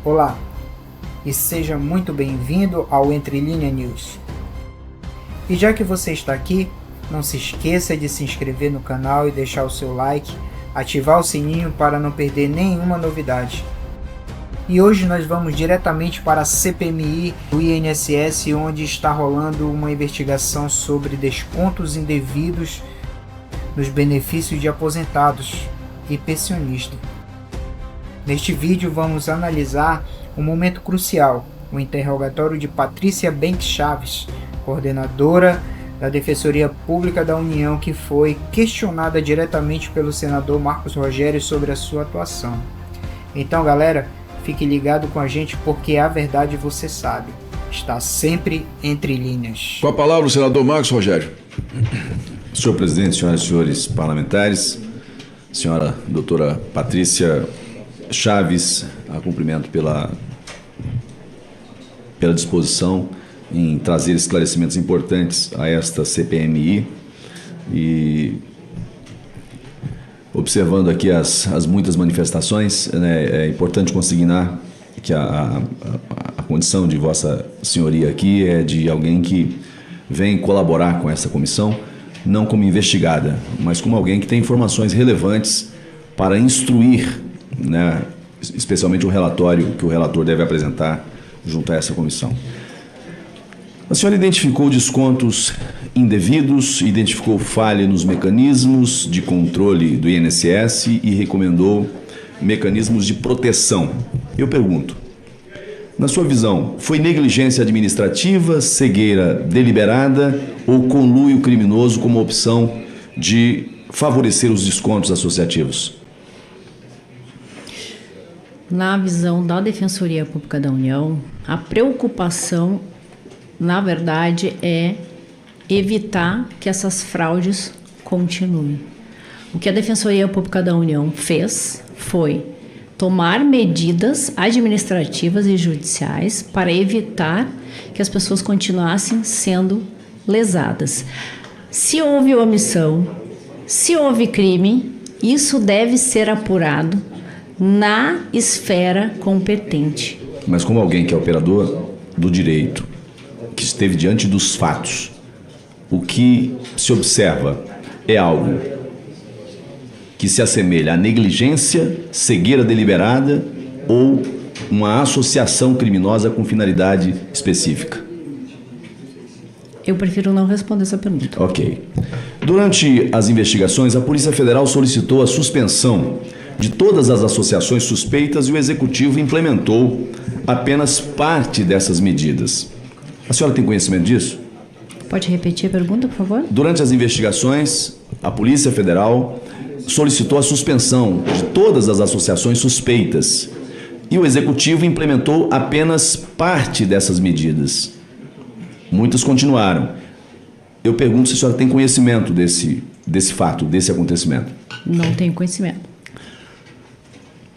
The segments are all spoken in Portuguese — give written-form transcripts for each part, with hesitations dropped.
Olá e seja muito bem-vindo ao Entre Linha News. E já que você está aqui, não se esqueça de se inscrever no canal e deixar o seu like, ativar o sininho para não perder nenhuma novidade. E hoje nós vamos diretamente para a CPMI do INSS, onde está rolando uma investigação sobre descontos indevidos nos benefícios de aposentados e pensionistas. Neste vídeo vamos analisar um momento crucial, o interrogatório de Patrícia Banks Chaves, coordenadora da Defensoria Pública da União, que foi questionada diretamente pelo senador Marcos Rogério sobre a sua atuação. Então, galera, fique ligado com a gente porque a verdade você sabe, está sempre entre linhas. Com a palavra o senador Marcos Rogério. Senhor presidente, senhoras e senhores parlamentares, senhora doutora Patrícia Chaves, a cumprimento pela disposição em trazer esclarecimentos importantes a esta CPMI e observando aqui as muitas manifestações, né, é importante consignar que a condição de Vossa Senhoria aqui é de alguém que vem colaborar com essa comissão, não como investigada, mas como alguém que tem informações relevantes para instruir, né, especialmente o relatório que o relator deve apresentar junto a essa comissão. A senhora identificou descontos indevidos, identificou falha nos mecanismos de controle do INSS e recomendou mecanismos de proteção. Eu pergunto, na sua visão, foi negligência administrativa, cegueira deliberada ou conluio criminoso como opção de favorecer os descontos associativos? Na visão da Defensoria Pública da União, a preocupação, na verdade, é evitar que essas fraudes continuem. O que a Defensoria Pública da União fez foi tomar medidas administrativas e judiciais para evitar que as pessoas continuassem sendo lesadas. Se houve omissão, se houve crime, isso deve ser apurado na esfera competente. Mas como alguém que é operador do direito, que esteve diante dos fatos, o que se observa é algo que se assemelha à negligência, cegueira deliberada ou uma associação criminosa com finalidade específica? Eu prefiro não responder essa pergunta. Ok. Durante as investigações, a Polícia Federal solicitou a suspensão de todas as associações suspeitas e o Executivo implementou apenas parte dessas medidas. A senhora tem conhecimento disso? Pode repetir a pergunta, por favor? Durante as investigações, a Polícia Federal solicitou a suspensão de todas as associações suspeitas e o Executivo implementou apenas parte dessas medidas. Muitas continuaram. Eu pergunto se a senhora tem conhecimento desse fato, desse acontecimento. Não tenho conhecimento.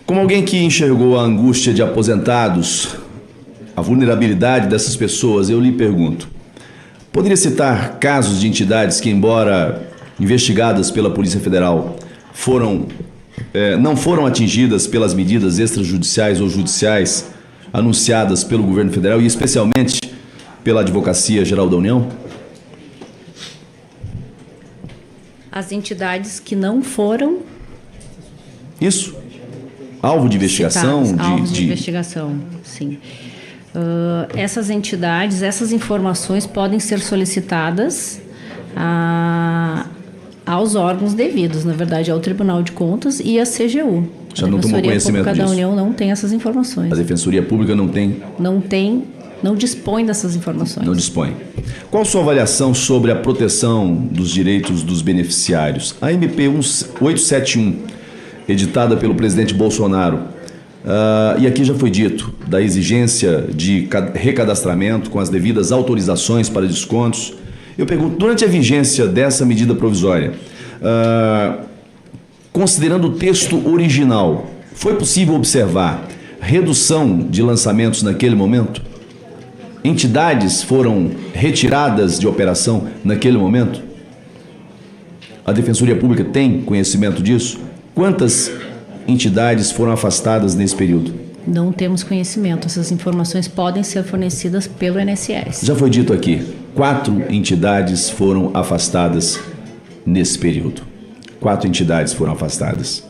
Como alguém que enxergou a angústia de aposentados, a vulnerabilidade dessas pessoas, eu lhe pergunto, poderia citar casos de entidades que, embora investigadas pela Polícia Federal, não foram atingidas pelas medidas extrajudiciais ou judiciais anunciadas pelo governo federal e especialmente pela Advocacia Geral da União? As entidades que não foram... Isso. Alvo de investigação? Alvo de investigação, sim. Essas entidades, essas informações podem ser solicitadas aos órgãos devidos, na verdade, ao Tribunal de Contas e à CGU. Já não tomou conhecimento disso? A Defensoria Pública da União não tem essas informações. A Defensoria Pública não tem? Não dispõe dessas informações. Não dispõe. Qual a sua avaliação sobre a proteção dos direitos dos beneficiários? A MP 871, editada pelo presidente Bolsonaro, e aqui já foi dito, da exigência de recadastramento com as devidas autorizações para descontos. Eu pergunto, durante a vigência dessa medida provisória, considerando o texto original, foi possível observar redução de lançamentos naquele momento? Entidades foram retiradas de operação naquele momento? A Defensoria Pública tem conhecimento disso? Quantas entidades foram afastadas nesse período? Não temos conhecimento. Essas informações podem ser fornecidas pelo INSS. Já foi dito aqui, 4 entidades foram afastadas nesse período. 4 entidades foram afastadas.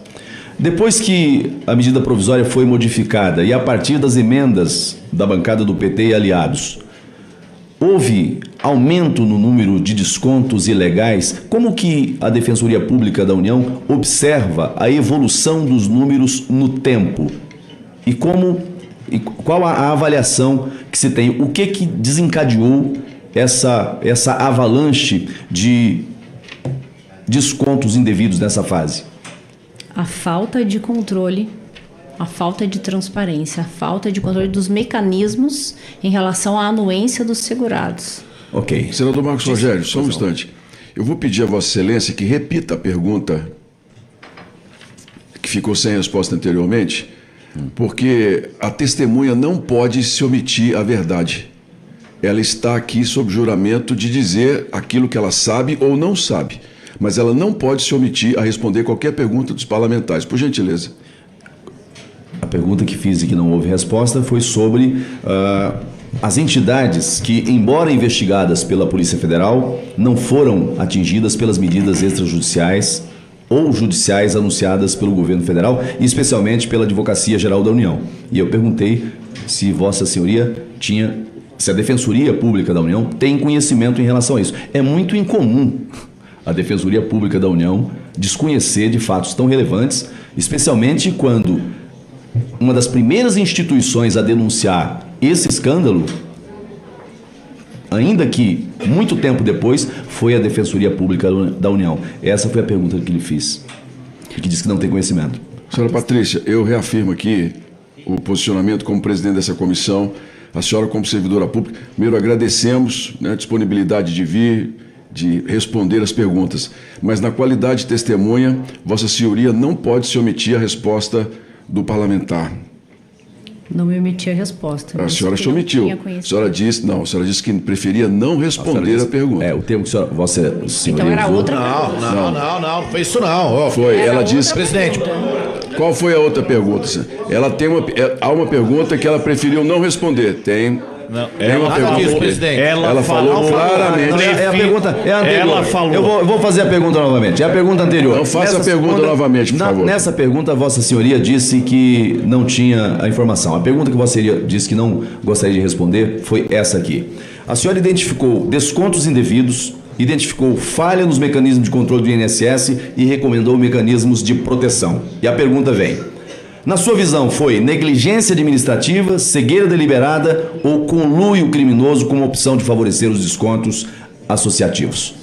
Depois que a medida provisória foi modificada e a partir das emendas da bancada do PT e aliados, houve aumento no número de descontos ilegais. Como que a Defensoria Pública da União observa a evolução dos números no tempo? E qual a avaliação que se tem? O que desencadeou essa avalanche de descontos indevidos nessa fase? A falta de controle, a falta de transparência, a falta de controle dos mecanismos em relação à anuência dos segurados. Ok. Senador Marcos Rogério, só um instante. Eu vou pedir a Vossa Excelência que repita a pergunta que ficou sem resposta anteriormente, porque a testemunha não pode se omitir a verdade. Ela está aqui sob juramento de dizer aquilo que ela sabe ou não sabe, mas ela não pode se omitir a responder qualquer pergunta dos parlamentares. Por gentileza. A pergunta que fiz e que não houve resposta foi sobre as entidades que, embora investigadas pela Polícia Federal, não foram atingidas pelas medidas extrajudiciais ou judiciais anunciadas pelo governo federal, e especialmente pela Advocacia Geral da União. E eu perguntei se Vossa Senhoria se a Defensoria Pública da União tem conhecimento em relação a isso. É muito incomum a Defensoria Pública da União desconhecer de fatos tão relevantes, especialmente quando uma das primeiras instituições a denunciar esse escândalo, ainda que muito tempo depois, foi a Defensoria Pública da União. Essa foi a pergunta que lhe fiz, que disse que não tem conhecimento. Senhora Patrícia, eu reafirmo aqui o posicionamento como presidente dessa comissão, a senhora como servidora pública. Primeiro, agradecemos, né, a disponibilidade de vir, de responder as perguntas, mas na qualidade de testemunha, Vossa Senhoria não pode se omitir a resposta do parlamentar. Não me omiti a resposta. A senhora se omitiu. A senhora disse que preferia não responder a pergunta. O termo que Vossa Senhoria então era usou. outra Não foi isso não. Foi, ela disse... Presidente. Qual foi a outra pergunta? Há uma pergunta que ela preferiu não responder. Tem uma pergunta. Presidente. Ela falou claramente. É a pergunta, é a anterior. Ela falou. Eu vou fazer a pergunta novamente. É a pergunta anterior. Não faça a pergunta novamente, por favor. Nessa pergunta, Vossa Senhoria disse que não tinha a informação. A pergunta que Vossa Senhoria disse que não gostaria de responder foi essa aqui. A senhora identificou descontos indevidos, identificou falha nos mecanismos de controle do INSS e recomendou mecanismos de proteção. E a pergunta vem: na sua visão, foi negligência administrativa, cegueira deliberada ou conluio criminoso como opção de favorecer os descontos associativos?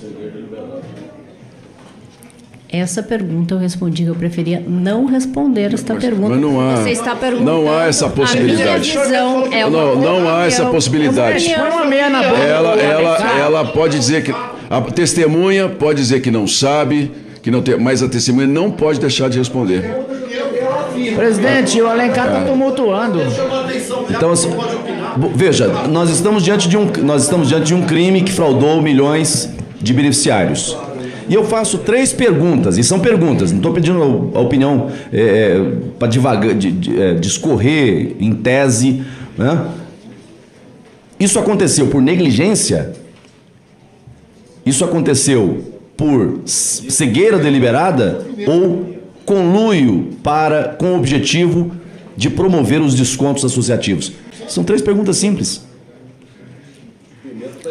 Essa pergunta eu respondi que eu preferia não responder esta pergunta. Mas não há, você está perguntando. não há essa possibilidade. A minha visão é uma não há essa possibilidade. Ela pode dizer que a testemunha pode dizer que não sabe, que não tem, mas a testemunha não pode deixar de responder. Presidente, o Alencar está tumultuando. Então, assim, veja, nós estamos diante de um crime que fraudou milhões de beneficiários. E eu faço 3 perguntas, e são perguntas, não estou pedindo a opinião para discorrer em tese, né? Isso aconteceu por negligência? Isso aconteceu por cegueira deliberada ou conluio com o objetivo de promover os descontos associativos? São 3 perguntas simples.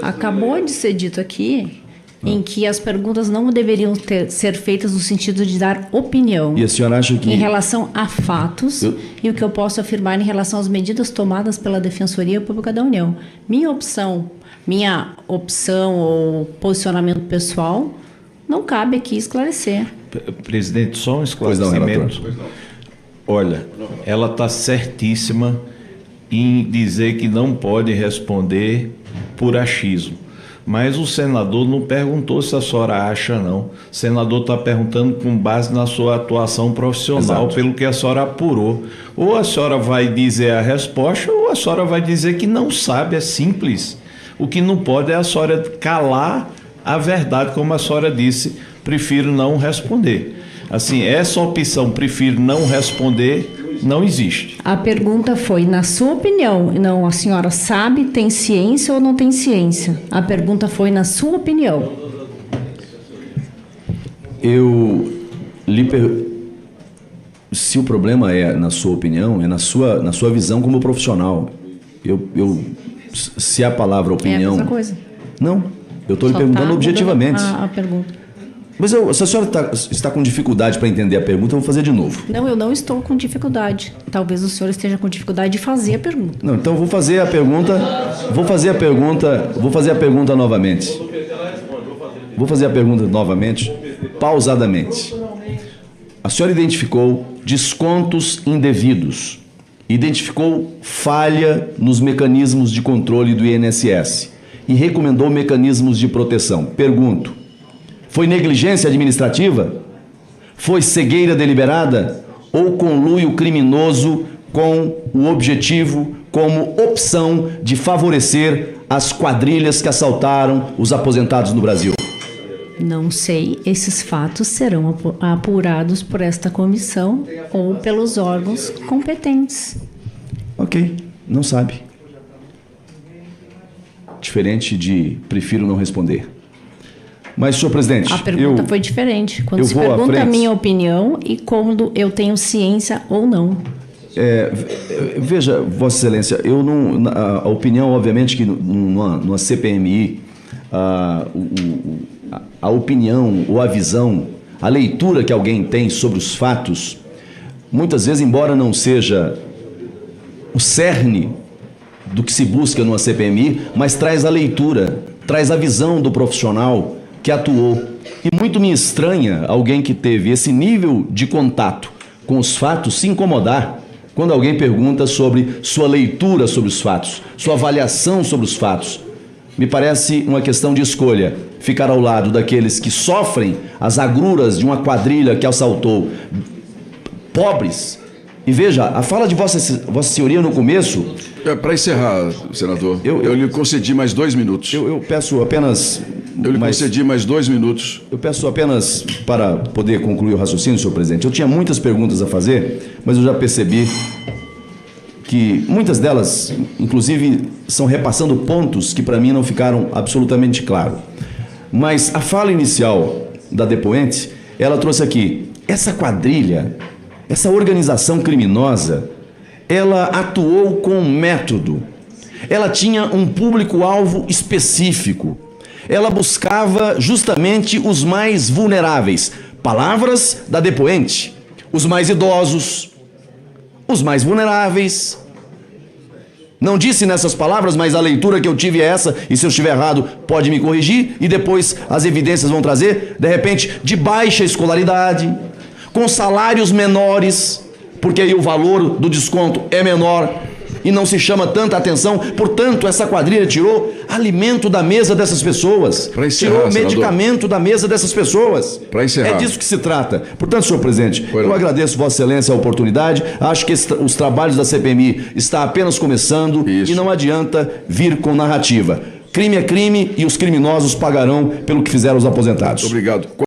Acabou de ser dito aqui em que as perguntas não deveriam ser feitas no sentido de dar opinião. E a senhora acha que... Em relação a fatos e o que eu posso afirmar em relação às medidas tomadas pela Defensoria Pública da União. Minha opção ou posicionamento pessoal não cabe aqui esclarecer. Presidente, só um esclarecimento. Olha, ela está certíssima em dizer que não pode responder por achismo. Mas o senador não perguntou se a senhora acha, não. O senador está perguntando com base na sua atuação profissional, exato, pelo que a senhora apurou. Ou a senhora vai dizer a resposta, ou a senhora vai dizer que não sabe, é simples. O que não pode é a senhora calar a verdade, como a senhora disse, prefiro não responder. Assim, essa opção, prefiro não responder, não existe. A pergunta foi, na sua opinião, não, a senhora sabe, tem ciência ou não tem ciência? A pergunta foi, na sua opinião. Se o problema é, na sua opinião, é na sua visão como profissional. Se a palavra opinião... É a mesma coisa. Não, eu estou lhe perguntando objetivamente. A pergunta. Mas se a senhora está com dificuldade para entender a pergunta, eu vou fazer de novo. Não, eu não estou com dificuldade. Talvez o senhor esteja com dificuldade de fazer a pergunta. Não, então eu vou fazer a pergunta. Vou fazer a pergunta novamente. Vou fazer a pergunta novamente, pausadamente. A senhora identificou descontos indevidos, identificou falha nos mecanismos de controle do INSS e recomendou mecanismos de proteção. Pergunto: foi negligência administrativa? Foi cegueira deliberada? Ou conluio criminoso com o objetivo, como opção de favorecer as quadrilhas que assaltaram os aposentados no Brasil? Não sei, esses fatos serão apurados por esta comissão ou pelos órgãos competentes. Ok, não sabe. Diferente de prefiro não responder. Mas, senhor presidente... A pergunta foi diferente. Quando se pergunta a minha opinião e quando eu tenho ciência ou não. Veja, Vossa Excelência, eu não... A opinião, obviamente, que numa CPMI, a opinião ou a visão, a leitura que alguém tem sobre os fatos, muitas vezes, embora não seja o cerne do que se busca numa CPMI, mas traz a leitura, traz a visão do profissional que atuou. E muito me estranha alguém que teve esse nível de contato com os fatos se incomodar quando alguém pergunta sobre sua leitura sobre os fatos, sua avaliação sobre os fatos. Me parece uma questão de escolha, ficar ao lado daqueles que sofrem as agruras de uma quadrilha que assaltou pobres. E veja, a fala de Vossa Senhoria no começo... Para encerrar, senador, eu lhe concedi mais 2 minutos. Eu peço apenas... Eu lhe concedi mais 2 minutos. Eu peço apenas para poder concluir o raciocínio, senhor presidente. Eu tinha muitas perguntas a fazer, mas eu já percebi que muitas delas, inclusive, são repassando pontos que para mim não ficaram absolutamente claros. Mas a fala inicial da depoente, ela trouxe aqui, essa quadrilha, essa organização criminosa, ela atuou com método. Ela tinha um público-alvo específico. Ela buscava justamente os mais vulneráveis. Palavras da depoente. Os mais idosos, os mais vulneráveis. Não disse nessas palavras, mas a leitura que eu tive é essa, e se eu estiver errado, pode me corrigir, e depois as evidências vão trazer, de repente, de baixa escolaridade, com salários menores, porque aí o valor do desconto é menor e não se chama tanta atenção. Portanto, essa quadrilha tirou alimento da mesa dessas pessoas, tirou medicamento da mesa dessas pessoas. Para encerrar. É disso que se trata. Portanto, senhor presidente, eu agradeço Vossa Excelência a oportunidade. Acho que os trabalhos da CPMI estão apenas começando. Isso. E não adianta vir com narrativa. Crime é crime e os criminosos pagarão pelo que fizeram os aposentados. Obrigado.